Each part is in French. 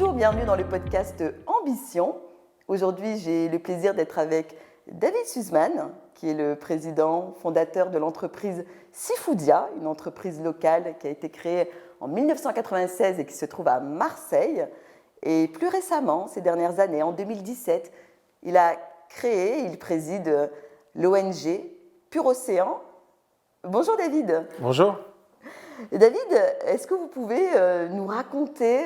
Bonjour, bienvenue dans le podcast Ambition. Aujourd'hui, j'ai le plaisir d'être avec David Sussman, qui est le président fondateur de l'entreprise Sifoudia, une entreprise locale qui a été créée en 1996 et qui se trouve à Marseille. Et plus récemment, ces dernières années, en 2017, il a créé, il préside l'ONG Pur Océan. Bonjour David. Bonjour. David, est-ce que vous pouvez nous raconter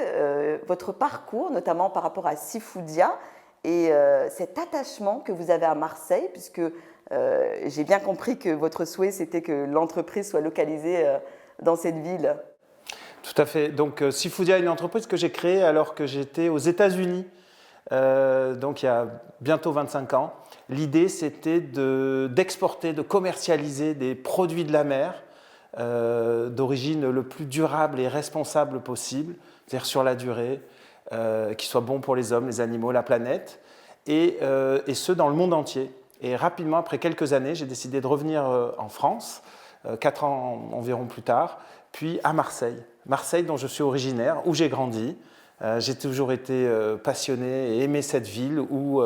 votre parcours, notamment par rapport à Sifoudia et cet attachement que vous avez à Marseille, puisque j'ai bien compris que votre souhait, c'était que l'entreprise soit localisée dans cette ville. Tout à fait. Donc Sifoudia est une entreprise que j'ai créée alors que j'étais aux États-Unis, donc il y a bientôt 25 ans. L'idée, c'était d'exporter, de commercialiser des produits de la mer d'origine le plus durable et responsable possible, c'est-à-dire sur la durée, qui soit bon pour les hommes, les animaux, la planète, et ce dans le monde entier. Et rapidement, après quelques années, j'ai décidé de revenir en France, 4 ans environ plus tard, puis à Marseille. Marseille, dont je suis originaire, où j'ai grandi. J'ai toujours été passionné et aimé cette ville où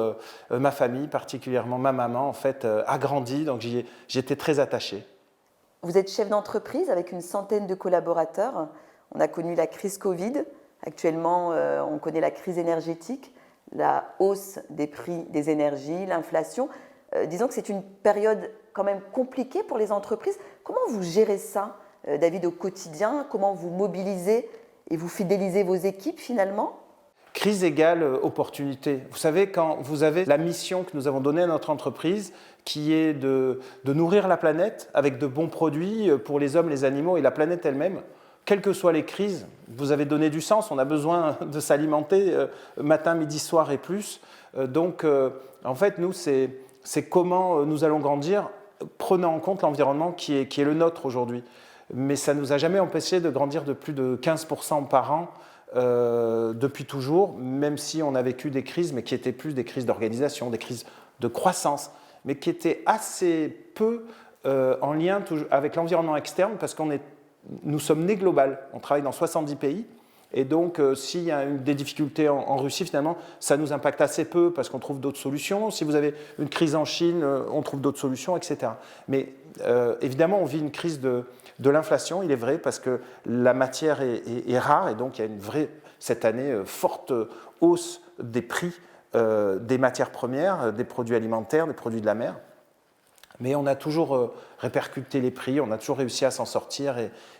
ma famille, particulièrement ma maman, en fait, a grandi, donc j'y étais très attaché. Vous êtes chef d'entreprise avec une centaine de collaborateurs. On a connu la crise Covid. Actuellement, on connaît la crise énergétique, la hausse des prix des énergies, l'inflation. Disons que c'est une période quand même compliquée pour les entreprises. Comment vous gérez ça, David, au quotidien? Comment vous mobilisez et vous fidélisez vos équipes finalement? Crise égale opportunité. Vous savez, quand vous avez la mission que nous avons donnée à notre entreprise, qui est de nourrir la planète avec de bons produits pour les hommes, les animaux et la planète elle-même, quelles que soient les crises, vous avez donné du sens, on a besoin de s'alimenter matin, midi, soir et plus. Donc, en fait, nous, c'est comment nous allons grandir, prenant en compte l'environnement qui est le nôtre aujourd'hui. Mais ça ne nous a jamais empêché de grandir de plus de 15% par an depuis toujours, même si on a vécu des crises, mais qui étaient plus des crises d'organisation, des crises de croissance, mais qui étaient assez peu en lien avec l'environnement externe, parce nous sommes né global, on travaille dans 70 pays, et donc s'il y a des difficultés en Russie, finalement, ça nous impacte assez peu, parce qu'on trouve d'autres solutions. Si vous avez une crise en Chine, on trouve d'autres solutions, etc. Mais évidemment, on vit une crise de l'inflation, il est vrai, parce que la matière est rare, et donc il y a une vraie, cette année, forte hausse des prix des matières premières, des produits alimentaires, des produits de la mer. Mais on a toujours répercuté les prix, on a toujours réussi à s'en sortir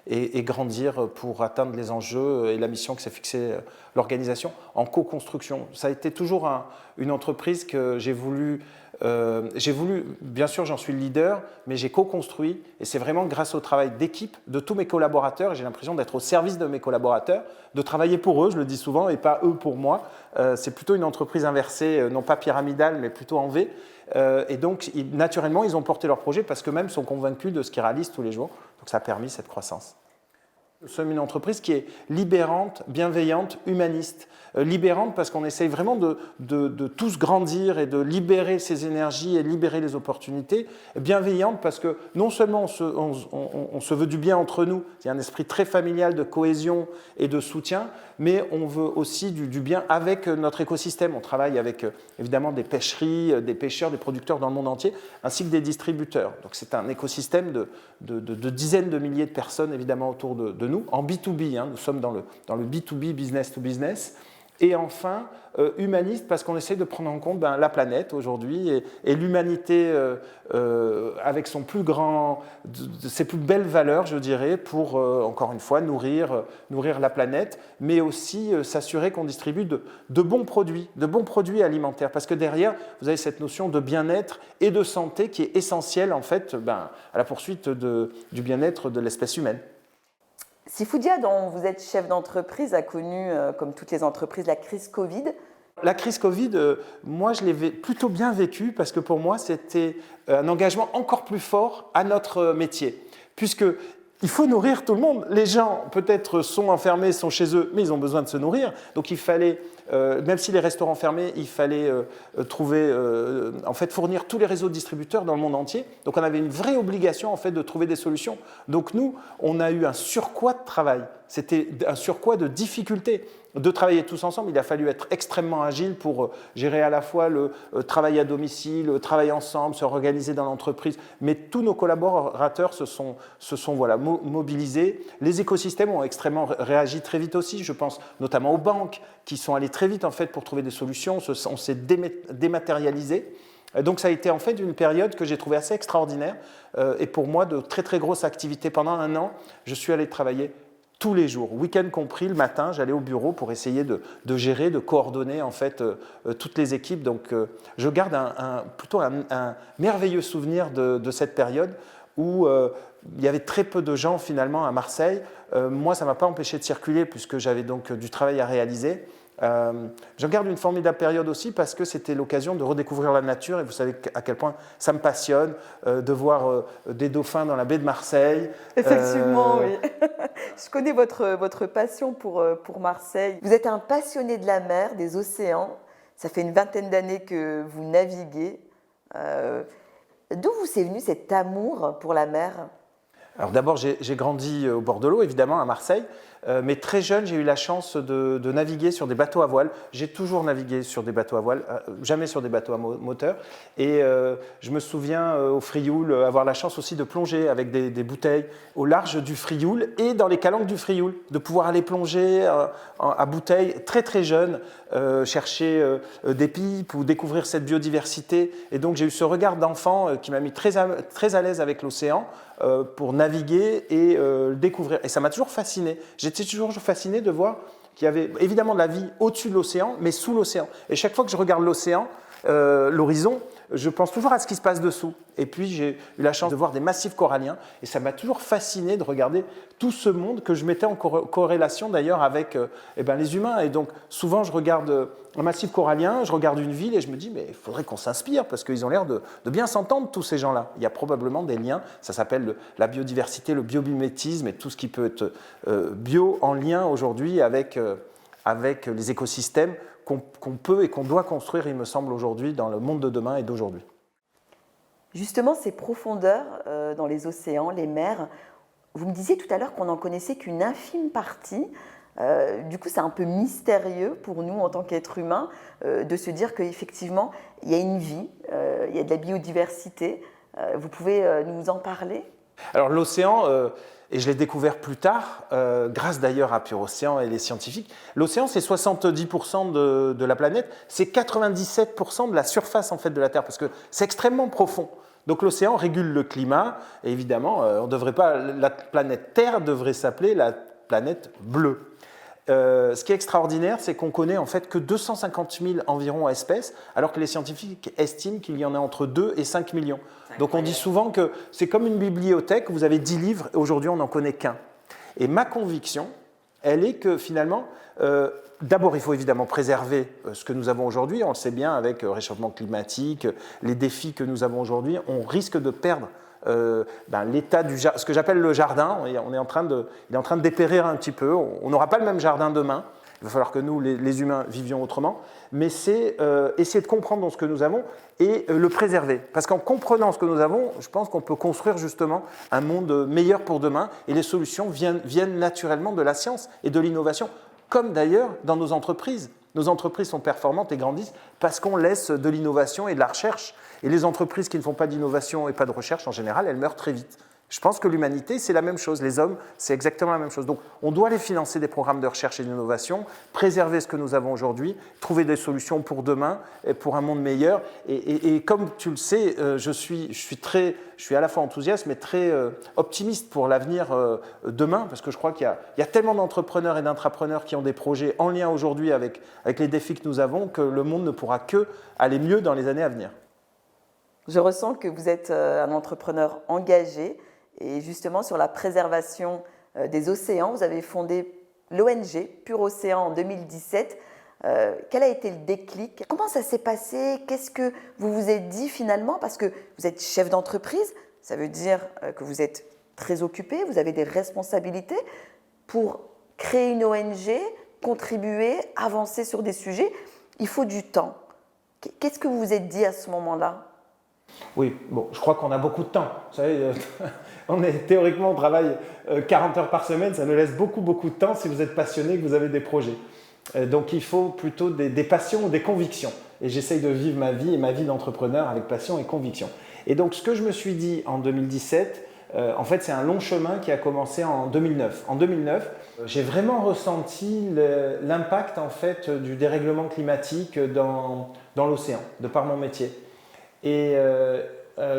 et grandir pour atteindre les enjeux et la mission que s'est fixée l'organisation en co-construction. Ça a été toujours une entreprise que j'ai voulu, bien sûr j'en suis le leader, mais j'ai co-construit et c'est vraiment grâce au travail d'équipe de tous mes collaborateurs, et j'ai l'impression d'être au service de mes collaborateurs, de travailler pour eux, je le dis souvent, et pas eux pour moi. C'est plutôt une entreprise inversée, non pas pyramidale, mais plutôt en V. Et donc, naturellement, ils ont porté leur projet parce qu'eux-mêmes sont convaincus de ce qu'ils réalisent tous les jours. Donc, ça a permis cette croissance. Nous sommes une entreprise qui est libérante, bienveillante, humaniste. Libérante parce qu'on essaye vraiment de tous grandir et de libérer ses énergies et libérer les opportunités. Bienveillante parce que non seulement on se veut du bien entre nous, il y a un esprit très familial de cohésion et de soutien, mais on veut aussi du bien avec notre écosystème. On travaille avec évidemment des pêcheries, des pêcheurs, des producteurs dans le monde entier, ainsi que des distributeurs. Donc c'est un écosystème de dizaines de milliers de personnes évidemment autour de nous, en B2B, nous sommes dans le B2B, business to business, et enfin humaniste parce qu'on essaie de prendre en compte la planète aujourd'hui et l'humanité avec ses plus belles valeurs, je dirais, pour encore une fois nourrir la planète, mais aussi s'assurer qu'on distribue de bons produits alimentaires, parce que derrière vous avez cette notion de bien-être et de santé qui est essentielle en fait à la poursuite du bien-être de l'espèce humaine. Sifoudia, dont vous êtes chef d'entreprise, a connu, comme toutes les entreprises, la crise Covid. La crise Covid, moi, je l'ai plutôt bien vécue parce que pour moi, c'était un engagement encore plus fort à notre métier. Puisqu'il faut nourrir tout le monde. Les gens, peut-être, sont enfermés, sont chez eux, mais ils ont besoin de se nourrir. Donc, il fallait, même si les restaurants fermaient, il fallait fournir tous les réseaux de distributeurs dans le monde entier. Donc, on avait une vraie obligation, en fait, de trouver des solutions. Donc, nous, on a eu un surcroît de travail. C'était un surcroît de difficultés. de travailler tous ensemble. Il a fallu être extrêmement agile pour gérer à la fois le travail à domicile, le travail ensemble, se organiser dans l'entreprise. Mais tous nos collaborateurs se sont voilà, mobilisés. Les écosystèmes ont extrêmement réagi très vite aussi. Je pense notamment aux banques qui sont allées très vite en fait, pour trouver des solutions. On s'est dématérialisé. Donc ça a été en fait une période que j'ai trouvée assez extraordinaire et pour moi de très très grosse activité. Pendant un an, je suis allé travailler tous les jours, week-end compris, le matin, j'allais au bureau pour essayer de gérer, de coordonner en fait toutes les équipes. Donc je garde plutôt un merveilleux souvenir de cette période où il y avait très peu de gens finalement à Marseille. Moi, ça ne m'a pas empêché de circuler puisque j'avais donc du travail à réaliser. J'en garde une formidable période aussi parce que c'était l'occasion de redécouvrir la nature et vous savez à quel point ça me passionne de voir des dauphins dans la baie de Marseille. Effectivement, oui. Je connais votre passion pour Marseille. Vous êtes un passionné de la mer, des océans. Ça fait une vingtaine d'années que vous naviguez. D'où vous est venu cet amour pour la mer ? Alors d'abord, j'ai grandi au bord de l'eau, évidemment, à Marseille. Mais très jeune, j'ai eu la chance de naviguer sur des bateaux à voile. J'ai toujours navigué sur des bateaux à voile, jamais sur des bateaux à moteur. Et je me souviens au Frioul avoir la chance aussi de plonger avec des bouteilles au large du Frioul et dans les calanques du Frioul, de pouvoir aller plonger à bouteille très très jeune, chercher des pipes ou découvrir cette biodiversité. Et donc j'ai eu ce regard d'enfant qui m'a mis très à l'aise avec l'océan pour naviguer et le découvrir. Et ça m'a toujours fasciné. J'étais toujours fasciné de voir qu'il y avait évidemment de la vie au-dessus de l'océan, mais sous l'océan. Et chaque fois que je regarde l'océan, l'horizon, je pense toujours à ce qui se passe dessous. Et puis j'ai eu la chance de voir des massifs coralliens et ça m'a toujours fasciné de regarder tout ce monde que je mettais en corrélation d'ailleurs avec les humains. Et donc souvent je regarde un massif corallien, je regarde une ville et je me dis mais il faudrait qu'on s'inspire parce qu'ils ont l'air de bien s'entendre tous ces gens-là. Il y a probablement des liens, ça s'appelle la biodiversité, le biomimétisme et tout ce qui peut être bio en lien aujourd'hui avec les écosystèmes qu'on peut et qu'on doit construire, il me semble, aujourd'hui dans le monde de demain et d'aujourd'hui. Justement, ces profondeurs dans les océans, les mers, vous me disiez tout à l'heure qu'on n'en connaissait qu'une infime partie. Du coup, c'est un peu mystérieux pour nous en tant qu'êtres humains de se dire qu'effectivement, il y a une vie, il y a de la biodiversité. Vous pouvez nous en parler ? Alors l'océan, et je l'ai découvert plus tard, grâce d'ailleurs à Pure Océan et les scientifiques, l'océan c'est 70% de la planète, c'est 97% de la surface en fait de la Terre, parce que c'est extrêmement profond. Donc l'océan régule le climat, et évidemment, on devrait pas, la planète Terre devrait s'appeler la planète bleue. Ce qui est extraordinaire, c'est qu'on connaît en fait que 250 000 environ espèces, alors que les scientifiques estiment qu'il y en a entre 2 et 5 millions. Donc on dit souvent que c'est comme une bibliothèque, vous avez 10 livres, et aujourd'hui on n'en connaît qu'un. Et ma conviction, elle est que finalement, d'abord il faut évidemment préserver ce que nous avons aujourd'hui, on le sait bien avec le réchauffement climatique, les défis que nous avons aujourd'hui, on risque de perdre l'état du jardin, ce que j'appelle le jardin, il est en train de dépérir un petit peu, on n'aura pas le même jardin demain, il va falloir que nous, les humains, vivions autrement, mais c'est essayer de comprendre ce que nous avons et le préserver. Parce qu'en comprenant ce que nous avons, je pense qu'on peut construire justement un monde meilleur pour demain et les solutions viennent naturellement de la science et de l'innovation, comme d'ailleurs dans nos entreprises. Nos entreprises sont performantes et grandissent parce qu'on laisse de l'innovation et de la recherche. Et les entreprises qui ne font pas d'innovation et pas de recherche, en général, elles meurent très vite. Je pense que l'humanité, c'est la même chose. Les hommes, c'est exactement la même chose. Donc, on doit les financer des programmes de recherche et d'innovation, préserver ce que nous avons aujourd'hui, trouver des solutions pour demain, et pour un monde meilleur. Et comme tu le sais, je suis à la fois enthousiaste, mais très optimiste pour l'avenir demain, parce que je crois qu'il y a tellement d'entrepreneurs et d'intrapreneurs qui ont des projets en lien aujourd'hui avec les défis que nous avons, que le monde ne pourra que aller mieux dans les années à venir. Je ressens que vous êtes un entrepreneur engagé. Et justement, sur la préservation des océans, vous avez fondé l'ONG Pure Océan en 2017. Quel a été le déclic ? Comment ça s'est passé ? Qu'est-ce que vous vous êtes dit finalement ? Parce que vous êtes chef d'entreprise, ça veut dire que vous êtes très occupé, vous avez des responsabilités pour créer une ONG, contribuer, avancer sur des sujets. Il faut du temps. Qu'est-ce que vous vous êtes dit à ce moment-là ? Oui, bon, je crois qu'on a beaucoup de temps. Vous savez, théoriquement, on travaille 40 heures par semaine, ça nous laisse beaucoup de temps si vous êtes passionné, que vous avez des projets. Donc il faut plutôt des passions ou des convictions. Et j'essaye de vivre ma vie et ma vie d'entrepreneur avec passion et conviction. Et donc ce que je me suis dit en 2017, en fait c'est un long chemin qui a commencé en 2009. En 2009, j'ai vraiment ressenti l'impact en fait du dérèglement climatique dans l'océan, de par mon métier. Et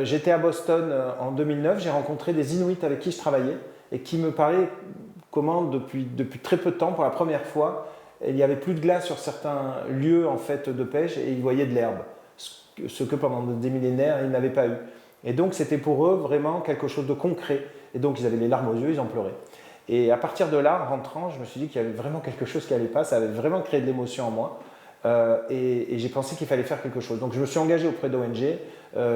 j'étais à Boston en 2009, j'ai rencontré des Inuits avec qui je travaillais et qui me parlaient comment depuis très peu de temps, pour la première fois, il n'y avait plus de glace sur certains lieux en fait, de pêche et ils voyaient de l'herbe, ce que pendant des millénaires ils n'avaient pas eu. Et donc c'était pour eux vraiment quelque chose de concret. Et donc ils avaient les larmes aux yeux, ils en pleuraient. Et à partir de là, en rentrant, je me suis dit qu'il y avait vraiment quelque chose qui n'allait pas, ça avait vraiment créé de l'émotion en moi. Et j'ai pensé qu'il fallait faire quelque chose. Donc je me suis engagé auprès d'ONG,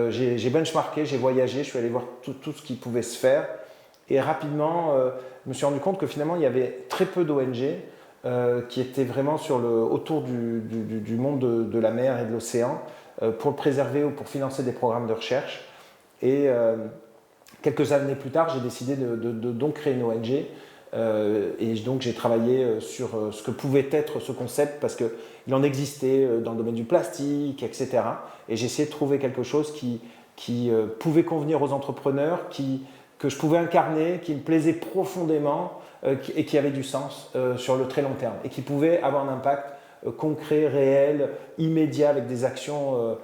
j'ai benchmarké, j'ai voyagé, je suis allé voir tout ce qui pouvait se faire. Et rapidement, je me suis rendu compte que finalement, il y avait très peu d'ONG qui étaient vraiment autour du monde de la mer et de l'océan pour le préserver ou pour financer des programmes de recherche. Et quelques années plus tard, j'ai décidé de donc créer une ONG. Et donc j'ai travaillé sur ce que pouvait être ce concept parce qu'il en existait dans le domaine du plastique, etc. Et j'ai essayé de trouver quelque chose qui pouvait convenir aux entrepreneurs, que je pouvais incarner, qui me plaisait profondément et qui avait du sens sur le très long terme et qui pouvait avoir un impact concret, réel, immédiat avec des actions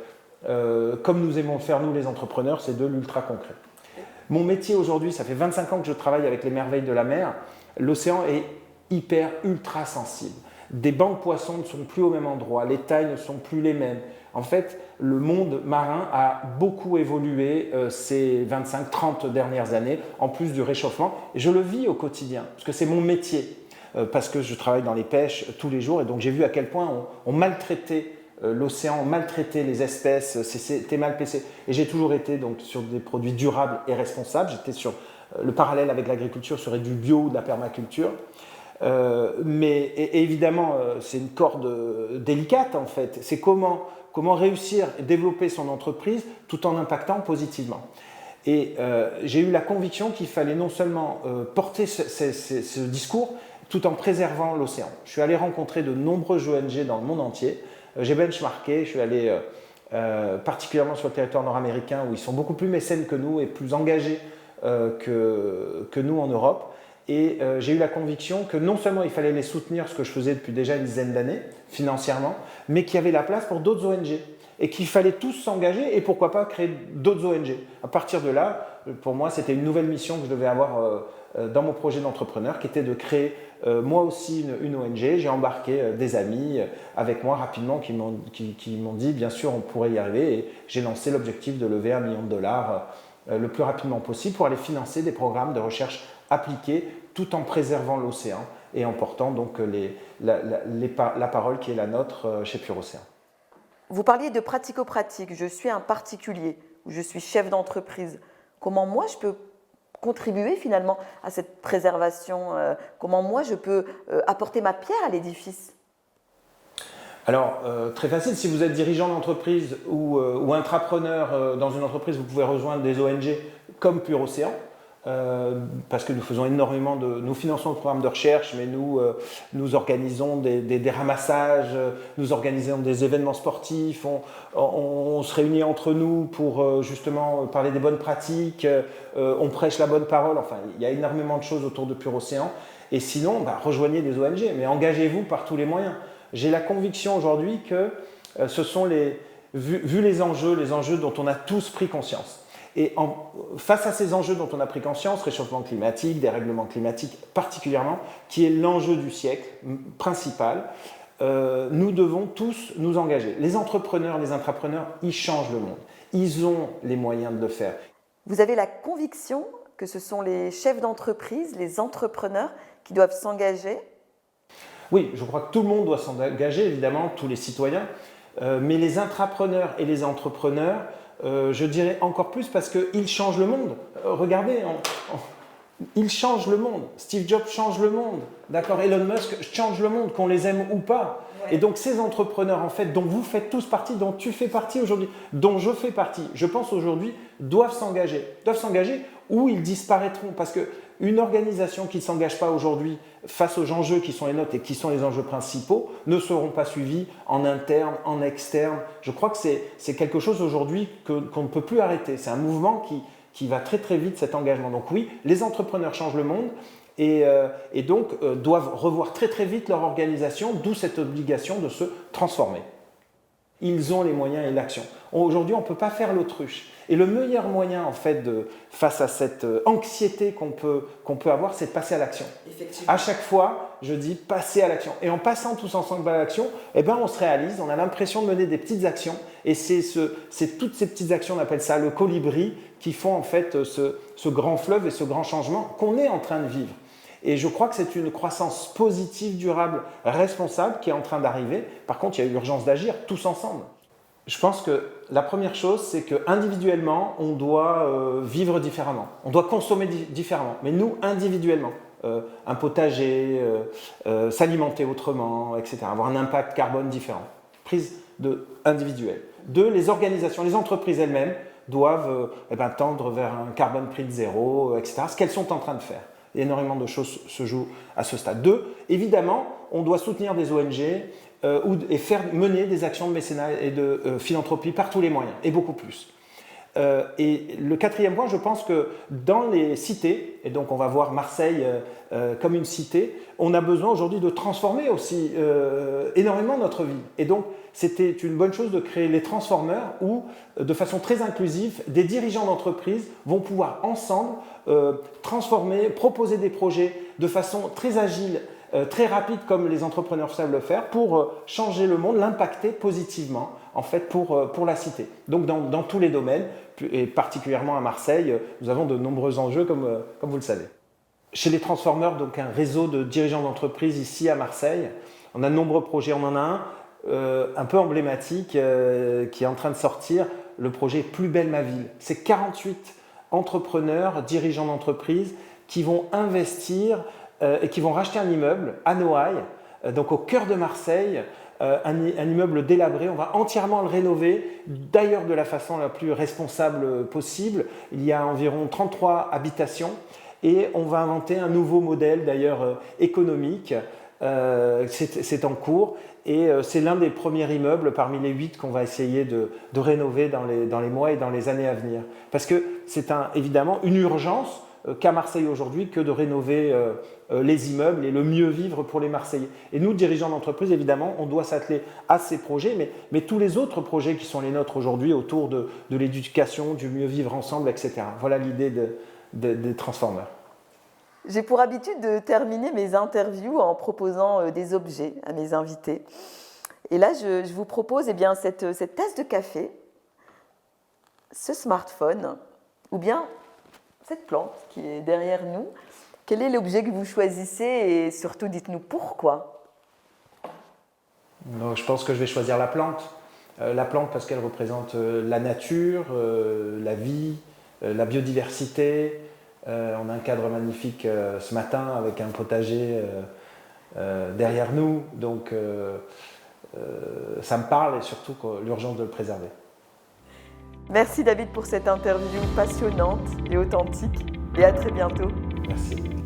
comme nous aimons faire nous les entrepreneurs, c'est de l'ultra concret. Mon métier aujourd'hui, ça fait 25 ans que je travaille avec les merveilles de la mer. L'océan est ultra sensible. Des bancs de poissons ne sont plus au même endroit, les tailles ne sont plus les mêmes. En fait, le monde marin a beaucoup évolué ces 25-30 dernières années, en plus du réchauffement. Et je le vis au quotidien, parce que c'est mon métier, parce que je travaille dans les pêches tous les jours. Et donc j'ai vu à quel point on maltraitait l'océan, on maltraitait les espèces, c'était mal placé. Et j'ai toujours été donc, sur des produits durables et responsables. J'étais sur le parallèle avec l'agriculture serait du bio ou de la permaculture. Et évidemment, c'est une corde délicate en fait. C'est comment réussir et développer son entreprise tout en impactant positivement. Et j'ai eu la conviction qu'il fallait non seulement porter ce discours tout en préservant l'océan. Je suis allé rencontrer de nombreuses ONG dans le monde entier. J'ai benchmarké, je suis allé particulièrement sur le territoire nord-américain où ils sont beaucoup plus mécènes que nous et plus engagés que nous en Europe. Et j'ai eu la conviction que non seulement il fallait les soutenir, ce que je faisais depuis déjà une dizaine d'années, financièrement, mais qu'il y avait la place pour d'autres ONG et qu'il fallait tous s'engager et pourquoi pas créer d'autres ONG. À partir de là, pour moi, c'était une nouvelle mission que je devais avoir dans mon projet d'entrepreneur, qui était de créer moi aussi une ONG. J'ai embarqué des amis avec moi rapidement qui m'ont dit, bien sûr, on pourrait y arriver. Et j'ai lancé l'objectif de lever $1 million le plus rapidement possible pour aller financer des programmes de recherche appliqués tout en préservant l'océan et en portant donc la parole qui est la nôtre chez Pure Océan. Vous parliez de pratico-pratique. Je suis un particulier ou je suis chef d'entreprise. Comment moi je peux contribuer finalement à cette préservation? Comment moi je peux apporter ma pierre à l'édifice? Alors, très facile, si vous êtes dirigeant d'entreprise ou intrapreneur dans une entreprise, vous pouvez rejoindre des ONG comme Pure Océan. Parce que nous faisons énormément nous finançons le programme de recherche, mais nous organisons des ramassages, nous organisons des événements sportifs, on se réunit entre nous pour justement parler des bonnes pratiques, on prêche la bonne parole, enfin il y a énormément de choses autour de Pure Océan. Et sinon, rejoignez des ONG, mais engagez-vous par tous les moyens. J'ai la conviction aujourd'hui que ce sont vu les enjeux dont on a tous pris conscience. Et face à ces enjeux dont on a pris conscience, réchauffement climatique, dérèglement climatique particulièrement, qui est l'enjeu du siècle principal, nous devons tous nous engager. Les entrepreneurs, les intrapreneurs, ils changent le monde. Ils ont les moyens de le faire. Vous avez la conviction que ce sont les chefs d'entreprise, les entrepreneurs qui doivent s'engager? Oui, je crois que tout le monde doit s'engager, évidemment, tous les citoyens, mais les intrapreneurs et les entrepreneurs, je dirais encore plus parce qu'ils changent le monde. Regardez, ils changent le monde. Steve Jobs change le monde. D'accord, Elon Musk change le monde, qu'on les aime ou pas. Ouais. Et donc ces entrepreneurs, en fait, dont vous faites tous partie, dont tu fais partie aujourd'hui, dont je fais partie, je pense aujourd'hui, doivent s'engager ou ils disparaîtront. Parce qu'une organisation qui ne s'engage pas aujourd'hui face aux enjeux qui sont les nôtres et qui sont les enjeux principaux ne seront pas suivis en interne, en externe. Je crois que c'est quelque chose aujourd'hui qu'on ne peut plus arrêter. C'est un mouvement qui va très très vite, cet engagement. Donc oui, les entrepreneurs changent le monde et donc doivent revoir très très vite leur organisation, d'où cette obligation de se transformer. Ils ont les moyens et l'action. Aujourd'hui, on ne peut pas faire l'autruche. Et le meilleur moyen, en fait, face à cette anxiété qu'on peut avoir, c'est de passer à l'action. À chaque fois, je dis passer à l'action. Et en passant tous ensemble à l'action, eh ben, on se réalise, on a l'impression de mener des petites actions. Et c'est toutes ces petites actions, on appelle ça le colibri, qui font en fait ce grand fleuve et ce grand changement qu'on est en train de vivre. Et je crois que c'est une croissance positive, durable, responsable qui est en train d'arriver. Par contre, il y a urgence d'agir tous ensemble. Je pense que la première chose, c'est qu'individuellement, on doit vivre différemment. On doit consommer différemment. Mais nous, individuellement, un potager, s'alimenter autrement, etc. Avoir un impact carbone différent. Prise individuelle. Deux, les organisations, les entreprises elles-mêmes doivent tendre vers un carbone prix de zéro, etc. Ce qu'elles sont en train de faire. Énormément de choses se jouent à ce stade. Deux, évidemment, on doit soutenir des ONG et faire mener des actions de mécénat et de philanthropie par tous les moyens, et beaucoup plus. Et le quatrième point, je pense que dans les cités, et donc on va voir Marseille comme une cité, on a besoin aujourd'hui de transformer aussi énormément notre vie. Et donc, c'était une bonne chose de créer les transformeurs où, de façon très inclusive, des dirigeants d'entreprise vont pouvoir ensemble transformer, proposer des projets de façon très agile, très rapide comme les entrepreneurs savent le faire pour changer le monde, l'impacter positivement en fait pour la cité. Donc dans tous les domaines, et particulièrement à Marseille, nous avons de nombreux enjeux comme vous le savez. Chez les transformeurs, donc un réseau de dirigeants d'entreprise ici à Marseille, on a de nombreux projets, on en a un peu emblématique qui est en train de sortir, le projet Plus belle ma ville. C'est 48 entrepreneurs, dirigeants d'entreprise qui vont investir et qui vont racheter un immeuble à Noailles, donc au cœur de Marseille, un immeuble délabré. On va entièrement le rénover, d'ailleurs de la façon la plus responsable possible. Il y a environ 33 habitations et on va inventer un nouveau modèle d'ailleurs économique. C'est en cours et c'est l'un des premiers immeubles parmi les 8 qu'on va essayer de rénover dans les mois et dans les années à venir. Parce que c'est évidemment une urgence qu'à Marseille aujourd'hui que de rénover les immeubles et le mieux vivre pour les Marseillais. Et nous, dirigeants d'entreprise, évidemment, on doit s'atteler à ces projets, mais tous les autres projets qui sont les nôtres aujourd'hui autour de l'éducation, du mieux vivre ensemble, etc. Voilà l'idée des transformeurs. J'ai pour habitude de terminer mes interviews en proposant des objets à mes invités. Et là, je vous propose cette tasse de café, ce smartphone, ou bien cette plante qui est derrière nous. Quel est l'objet que vous choisissez et surtout, dites-nous pourquoi? Je pense que je vais choisir la plante. La plante parce qu'elle représente la nature, la vie, la biodiversité. On a un cadre magnifique ce matin avec un potager derrière nous. Donc ça me parle et surtout l'urgence de le préserver. Merci David pour cette interview passionnante et authentique et à très bientôt. Merci.